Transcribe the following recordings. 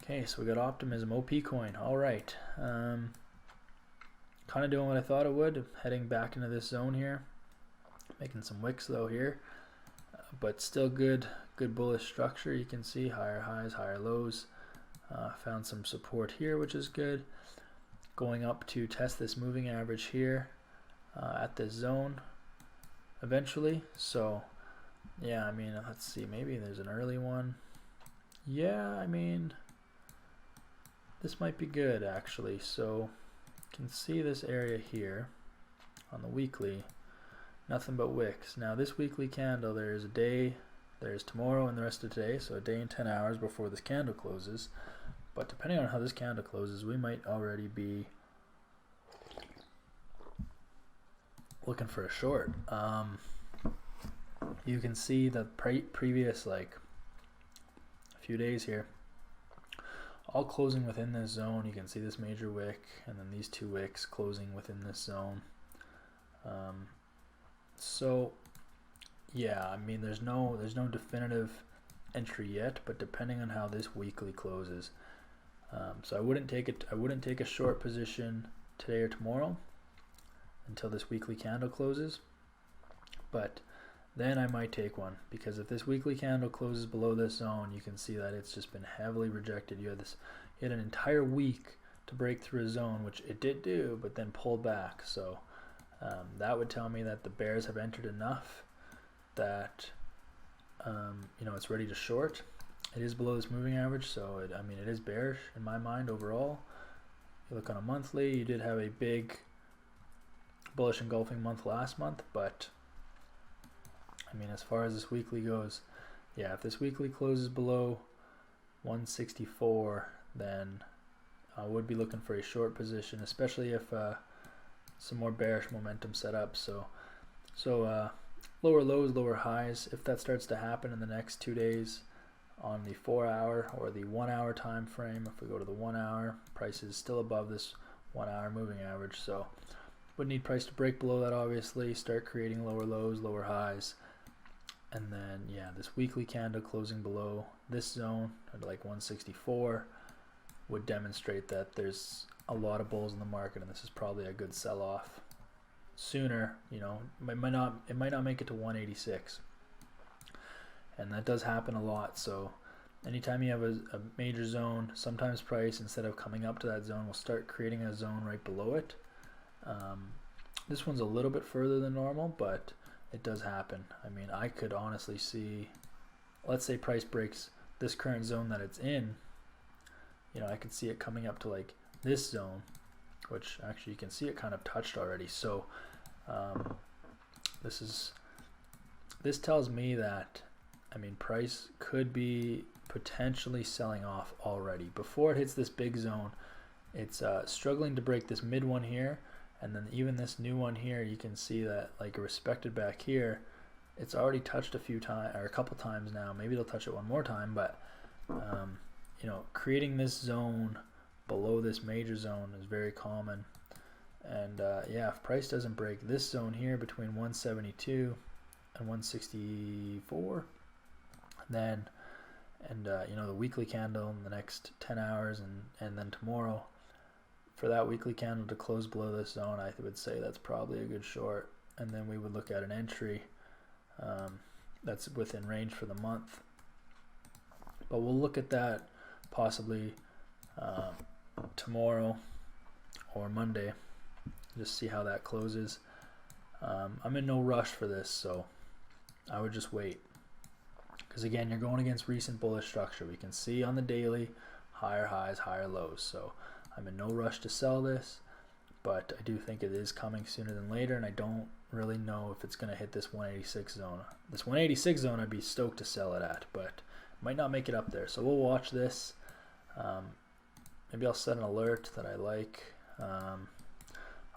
Okay, so we got optimism, OP coin. All right. Kind of doing what I thought it would, heading back into this zone here, making some wicks though here, but still good bullish structure. You can see higher highs, higher lows. Found some support here, which is good. Going up to test this moving average here at this zone eventually. So yeah, I mean, let's see, maybe there's an early one. Yeah, I mean, this might be good actually. So you can see this area here on the weekly, nothing but wicks. Now this weekly candle, there's a day, there's tomorrow and the rest of today, so a day and 10 hours before this candle closes. But depending on how this candle closes, we might already be looking for a short. You can see the previous like a few days here, all closing within this zone. You can see this major wick and then these two wicks closing within this zone. So yeah, I mean, there's no definitive entry yet, but depending on how this weekly closes, so I wouldn't take a short position today or tomorrow until this weekly candle closes, but then I might take one, because if this weekly candle closes below this zone, you can see that it's just been heavily rejected. You had an entire week to break through a zone, which it did do, but then pulled back. So that would tell me that the bears have entered enough that you know, it's ready to short. It is below this moving average, so I mean, it is bearish in my mind overall. You look on a monthly, you did have a big bullish engulfing month last month, but I mean, as far as this weekly goes, yeah, if this weekly closes below 164, then I would be looking for a short position, especially if some more bearish momentum set up. So lower lows, lower highs. If that starts to happen in the next 2 days on the 4 hour or the 1 hour time frame, if we go to the 1 hour, price is still above this 1 hour moving average. So would need price to break below that, obviously, start creating lower lows, lower highs. And then, yeah, this weekly candle closing below this zone at like 164 would demonstrate that there's a lot of bulls in the market, and this is probably a good sell-off. Sooner, you know, it might not make it to 186, and that does happen a lot. So anytime you have a major zone, sometimes price, instead of coming up to that zone, will start creating a zone right below it. This one's a little bit further than normal, but it does happen. I mean, I could honestly see, let's say price breaks this current zone that it's in, you know, I could see it coming up to like this zone, which actually you can see it kind of touched already. So this tells me that, I mean, price could be potentially selling off already before it hits this big zone. It's struggling to break this mid one here, and then even this new one here, you can see that like respected back here, it's already touched a few times, or a couple times now. Maybe they'll touch it one more time, but you know, creating this zone below this major zone is very common. And yeah, if price doesn't break this zone here between 172 and 164, then you know, the weekly candle in the next 10 hours and then tomorrow, for that weekly candle to close below this zone, I would say that's probably a good short. And then we would look at an entry that's within range for the month. But we'll look at that possibly tomorrow or Monday, just see how that closes. I'm in no rush for this, so I would just wait, because again, you're going against recent bullish structure. We can see on the daily higher highs, higher lows, so I'm in no rush to sell this, but I do think it is coming sooner than later, and I don't really know if it's going to hit this 186 zone. This 186 zone I'd be stoked to sell it at, but might not make it up there. So we'll watch this. Maybe I'll set an alert that I like.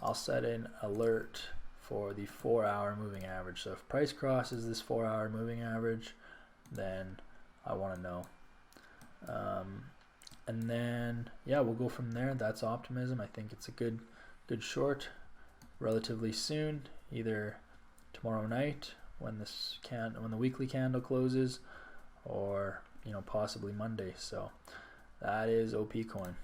I'll set an alert for the 4 hour moving average. So if price crosses this 4 hour moving average, then I want to know. And then, yeah, we'll go from there. That's optimism. I think it's a good short relatively soon, either tomorrow night when the weekly candle closes, or you know, possibly Monday. So That is OP coin.